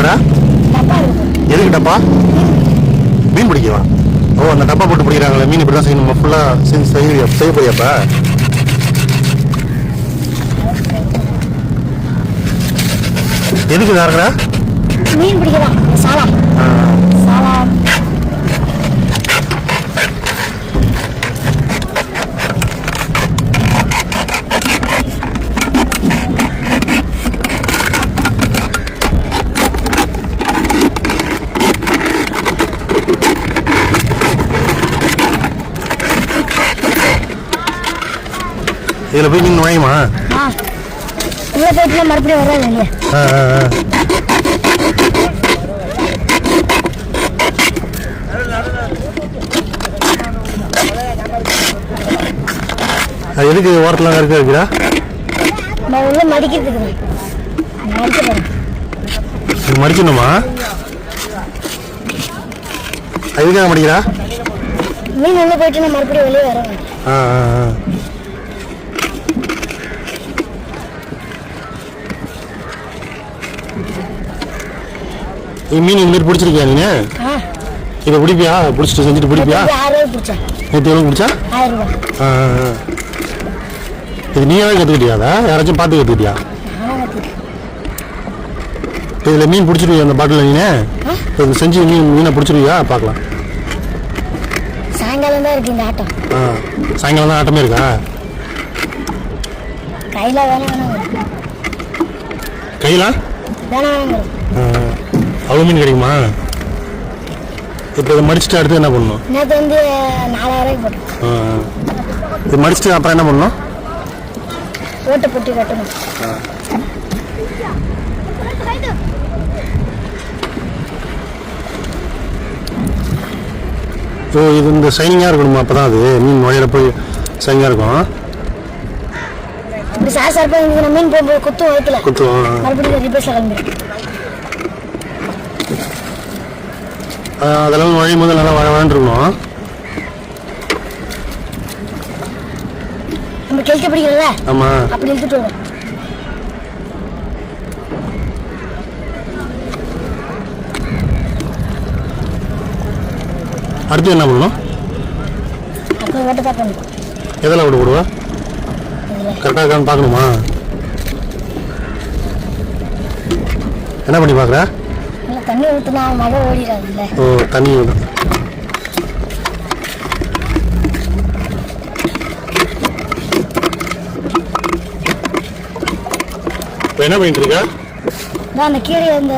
பண்ணுற? எதுக்கு டப்பா? மீன் பிடிக்கவா? ஓ, அந்த டப்பா போட்டு பிடிக்கிறாங்களே மீன், இப்படி தான் செய்யணுமா? ஃபுல்லாக செய்ய போறியாப்பா? எதுக்கு இறக்குற? மீன் பிடிக்கலாம். சாலா சாலா இதில் போய் நீங்கள் நுழையுமா? உள்ள போயிட்டுலாம் மறுபடியும் வராது இல்லையா? எதுக்கு ஓரத்தில் இருக்கிறா? நான் உள்ள மடிக்கிறதுக்கு மடிக்கணுமா? எதுக்காக மடிக்கிறா? மீன் உள்ள போயிட்டு நான் மறுபடியும் வெளியே வரேன். மீன் இந்த மாதிரி பிடிச்சிருக்கியா நீ? இதை பிடிப்பியா? பிடிச்சிட்டு செஞ்சுட்டு பிடிப்பியா? 6000 பிடிச்சேன். நேற்று எவ்வளோ பிடிச்சா? 1000 ரூபாய். இது நீயாவே கற்றுக்கிட்டியாதா? யாராச்சும் பார்த்து கற்றுக்கிட்டியா? இதில் மீன் பிடிச்சிருவியா? அந்த பாட்டில் நீ இது செஞ்சு மீனை பிடிச்சிருவியா? பார்க்கலாம். சாயங்காலம் தான் இருக்கு இந்த ஆட்டம். சாயங்காலம் தான் ஆட்டமே இருக்கா? கையில் வேணாம். கையில் வேணாம். அவ்வளோ மீன் கிடைக்குமா? இப்போ இதை மடிச்சுட்டு அடுத்து என்ன பண்ணணும்? நேற்று வந்து 4000 போட்டோம். இது மடிச்சுட்டு அப்புறம் என்ன பண்ணணும்? ஓட்டை போட்டு கட்டணும். ஸோ இது இந்த ஷைனிங்காக இருக்கணுமா? அப்போ தான் அது மீன் நுழையிற போய் ஷைனிங்காக இருக்கும். இப்படி சார் சார் மீன் போகும்போது குத்தும் வயிற்றுல குத்துவோம். மறுபடியும் ரிப்பேர்ஸ் கிளம்பிடும். அதெல்லாம் நுழையும் போது நல்லா வாழ்ந்துருக்கணும். நம்ம கெழுத்து பிடிக்கிறத ஆமாம், அப்படி எடுத்துட்டு வரும். அடுத்து என்ன பண்ணணும்? அப்புறம் ஓட்ட தான் பண்ணணும். எதெல்லாம் விட்டு போடுவா? கரெக்டாக இருக்கான்னு பார்க்கணுமா? என்ன பண்ணி பார்க்குற? தண்ணி ஊற்றினா மழை ஓடிடாதுல்ல. ஓ, தண்ணி ஊற்றும். இப்போ என்ன பண்ணிட்டு இருக்கா? அந்த கீழே அந்த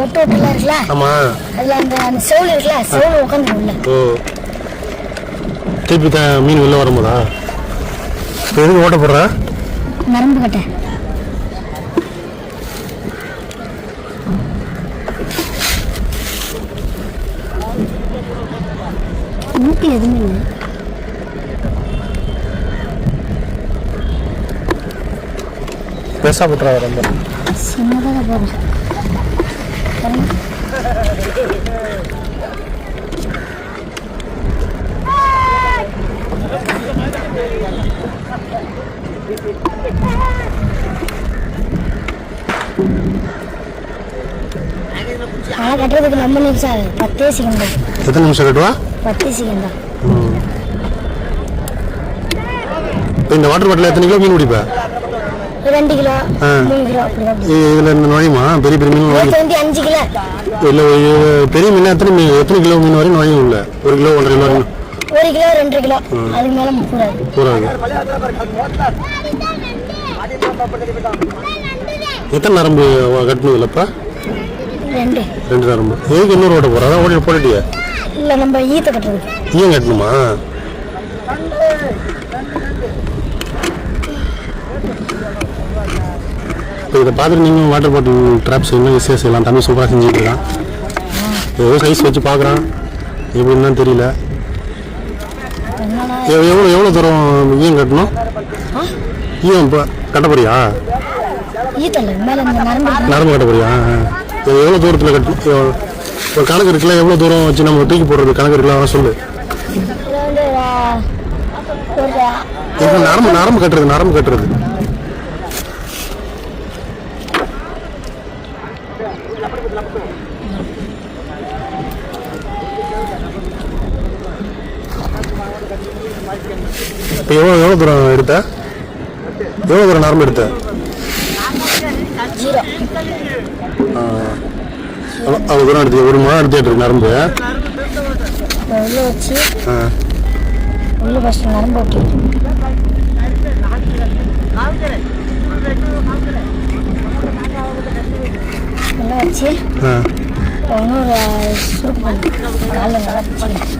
ஒட்டு ஒட்டுலாம் இருக்குல்ல. ஆமாம், அதில் அந்த செவுள் இருக்குல்ல, செவுள் உட்காந்துருக்குல்ல. ஓ, திருப்பி மீன் வெளில வரும்போதா? இப்போ எதுக்கு ஓட்ட போடுற? நரம்பு கட்டை. மூட்டி எதுவுமே இல்லை. பெருசாக போட்டுறா ரொம்ப சின்னதாக போதும். ஆனால் கட்டுறதுக்கு ரொம்ப நிமிஷம் ஆகுது. 10 செகண்ட். எத்தனை நிமிஷம் கட்டுவா? 10 செகண்ட் தான். இப்போ இந்த வாட்டர் பாட்டில் எத்தனை கிலோ மீன் பிடிப்பா? 2 கிலோ 3 கிலோ அப்படிதான். இதில் இந்த நுழையுமா? பெரிய பெரிய மீன் வந்து 5 கிலோ. இல்லை, பெரிய மீன் எத்தனை கிலோ மீன் வரையும் நுழையும்? இல்லை, 1 கிலோ 1.5 கிலோ வரையும். 1 கிலோ 2 கிலோ அதுக்கு மேலே கூடாது. எத்தனை நரம்பு கட்டணும் இல்லைப்பா? 2 நரம்பு. எதுக்கு இன்னொரு ஓட்ட போகிறா? அதான் ஓடி போட்டுட்டியா? இல்லை, நம்ம ஈத்த கட்டுறது. ஈயம் கட்டணுமா? இப்போ இதை பார்த்துட்டு நீங்கள் வாட்டர் பாட்டில் ட்ராப் செய்யணும், ஈஸியாக செய்யலாம். தம்பி சூப்பராக செஞ்சுட்டு இருக்கான். ஏதோ சைஸ் வச்சு பார்க்குறான், எப்படின்னு தெரியல. எவ்வளோ தூரம் ஈயம் கட்டணும்? ஈயம் இப்போ கட்ட போறியா? நரம்பு கட்ட போறியா? எவ்வளோ தூரத்தில் கட்டணும்? ஒரு கணக்கு இருக்குல்ல, எவ்வளோ தூரம் வச்சு நம்ம தூக்கி போடுறது கணக்கு இருக்குல்ல, சொல்லு. நரம்பு கட்டுறது இப்போ எவ்வளோ தூரம் எடுத்த? எவ்வளோ தூரம் நரம்பு எடுத்த? 0. அவ்வளோ தூரம் எடுத்து ஒரு மணி எடுத்துட்டு இருக்கு நரம்பு. உள்ள வச்சு உள்ள ஃபஸ்ட்டு நரம்பு ஓட்டி உள்ள வச்சு இன்னொரு சுருக்கு பண்ணி காலில் நல்லா பிடிச்சி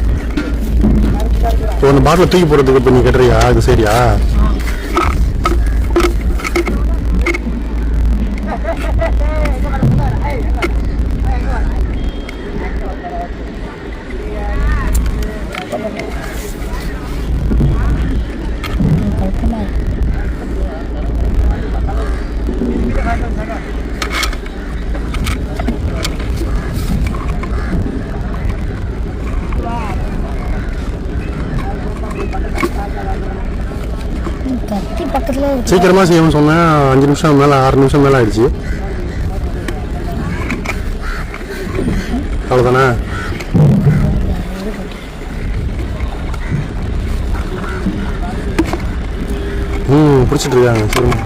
ஒன்று பாட்டில் தூக்கி போடுறதுக்கு இப்போ நீ கட்டுறியா? அது சரியா? கத்தி பக்கத்தில் இருக்கு. சீக்கிரமாக செய்யணும்னு சொன்னேன். 5 நிமிஷம் மேலே 6 நிமிஷம் மேலே ஆயிடுச்சு. அவ்வளோதானே? பிடிச்சிட்டு இருக்காங்க. சரிம்மா.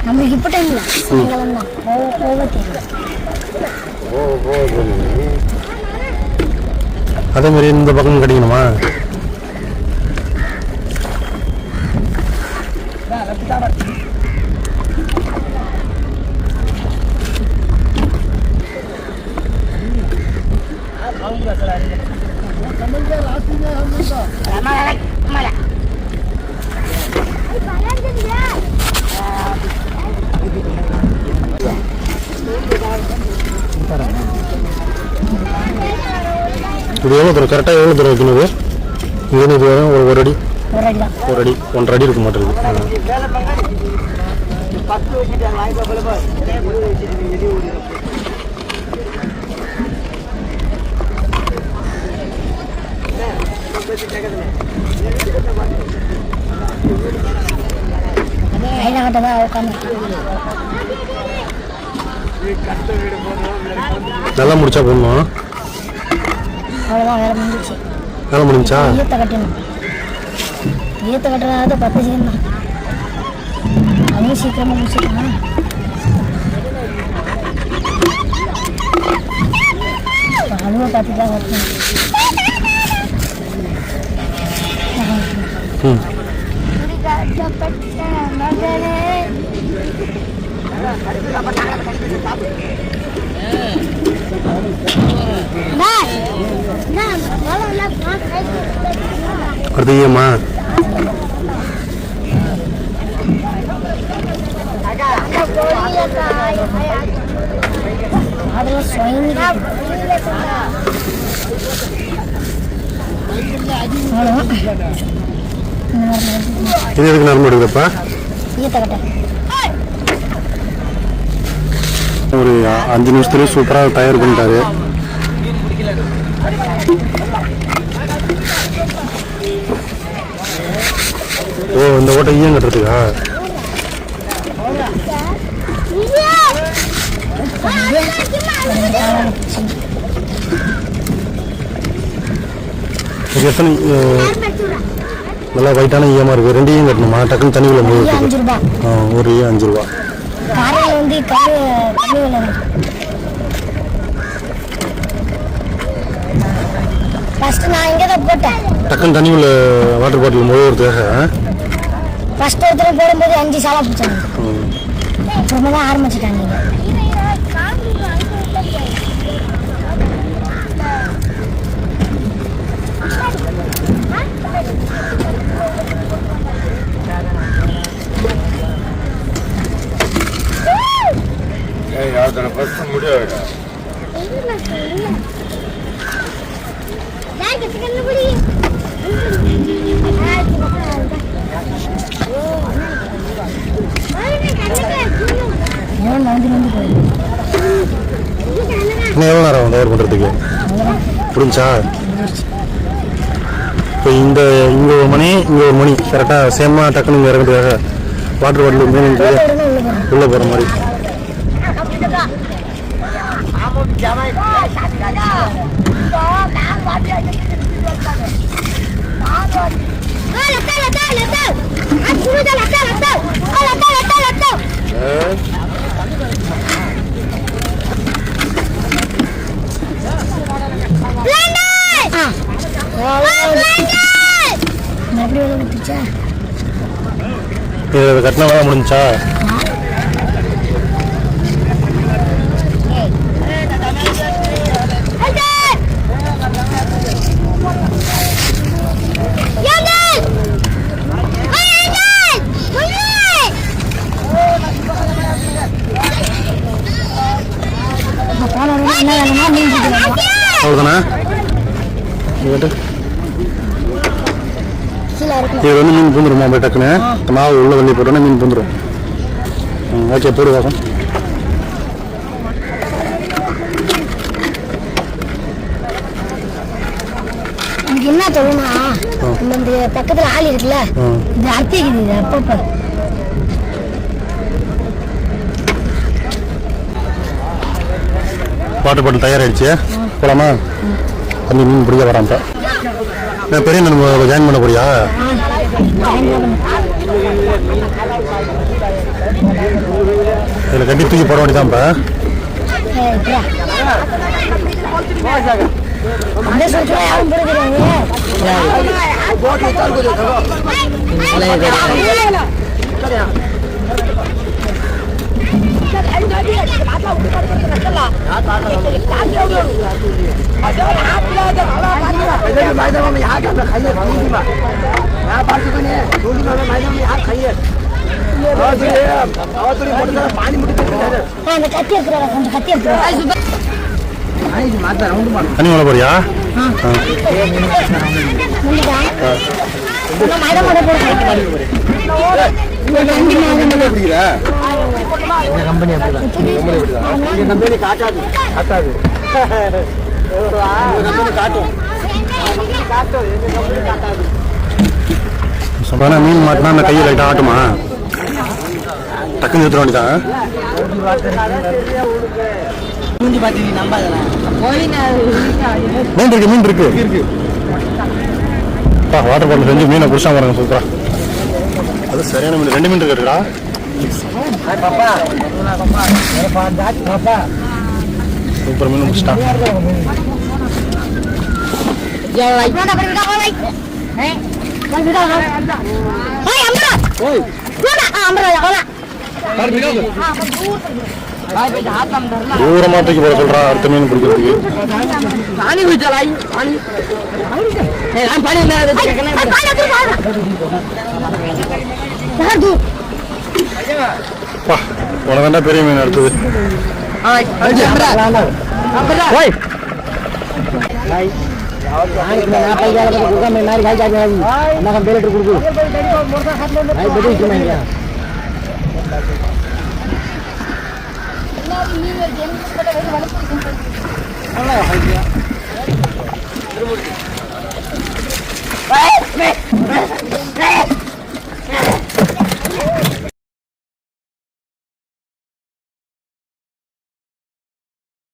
நம்மளுக்கு இப்போ டைம் இல்லை, சாயங்காலம் தான் போக தெரியும். அதே மாதிரி இந்த பக்கம் கட்டிக்கணுமா? இது எவ்வளோ தூரம் கரெக்டாக எவ்வளோ தூரம் வைக்கணும்? இங்கே இது வரும் ஒரு அடி, ஒரு அடி தான், 1 அடி 1.5 அடி இருக்க மாட்டேங்குது. கையில் கட்ட தான் உட்காந்து நல்லா முடிச்சா போடணும். அவ்வளோதான், வேலை முடிஞ்சிச்சு. வேலை முடிஞ்சா ஈயத்தை கட்டணும். ஈயத்தை கட்டுறதாவது 10 செகண்ட் தான். அதுவும் சீக்கிரமாக முடிச்சுக்கலாம். அதுவும் 10 தான் கட்டணும். அடுத்து ஏம்மா? அதெல்லாம் சுயங்கி இது எதுக்கு நரம்பு எடுக்குறப்பா? ஈயத்தை கட்ட ஒரு 5 நிமிஷத்துலேயே சூப்பராக தயார் பண்ணிட்டாரு. ஓ, இந்த ஓட்டை ஈயம் கட்டுறதுக்கா? இது எத்தனை நல்லா ஒயிட்டான ஈயமாக இருக்குது. 2 ஈயம் கட்டணுமா? டக்குன்னு தண்ணிக்குள்ள போய் 5 ரூபா. ஒரு ஈயம் 5 ரூபா. காரையில் வந்து கம்மி விலை. ஃபஸ்ட்டு நான் இங்கே தான் போட்டேன். டக்குன்னு தண்ணிக்குள்ள வாட்டர் பாட்டில் முழுவதுக்காக ஃபஸ்ட்டு ஒருத்தர் போடும்போது 5 சாலா பிடிச்சாங்க. அப்புறமா தான் ஆரம்பிச்சிட்டாங்க. இன்னும் எவ்வளோ நேரம் ஆகும் தயார் பண்ணுறதுக்கு? புரிஞ்சா? இப்போ இங்கே ஒரு மணி, இங்கே ஒரு மணி கரெக்டாக சேமாக டக்குன்னு இங்கே இறங்குறதுக்காக வாட்டர் பாட்டில் மீன் உள்ளே போகிற மாதிரி. இது கட்டின வேலை முடிஞ்சா? அவ்வளோதானே? இது வந்து மீன் பூந்துருமா போய் டக்குன்னு மாவு உள்ள வள்ளி போட்டோன்னா மீன் பூந்துடும். ஓகே போடு பார்க்கும். எனக்கு என்ன தோணுனா இந்த பக்கத்துல ஆள் இருக்குல்ல இது அர்த்திக்குது அப்பப்ப வாட்டர் பாட்டில் தயாராகிடுச்சு. போலாமா? தம்பி மீன் பிடிக்க வரான். இப்போ பெரிய மீன் ஜாயின் பண்ண போறியா? இதில் கட்டி தூக்கி போட வேண்டியதான். தண்ணி மேலே போறியா? மீன் மாட்டினா அந்த கையை லைட்டாக ஆட்டுமா? டக்குன்னு எடுத்துட வேண்டியதான். மீன் இருக்கு. வாட்டர் பாட்டில் செஞ்சு மீனை குடிச்சா பாருங்க. சூப்பரா. அது சரியான மீன். 2 மீன் இருக்குடா. சூப்பர் மீன் முடிச்சிட்டான். தூரமா தூக்கி போட சொல்றான் அடுத்த மீன் பிடிக்கிறதுக்கு. உனதாண்டா பெரிய மீன் அடுத்தது. என்ன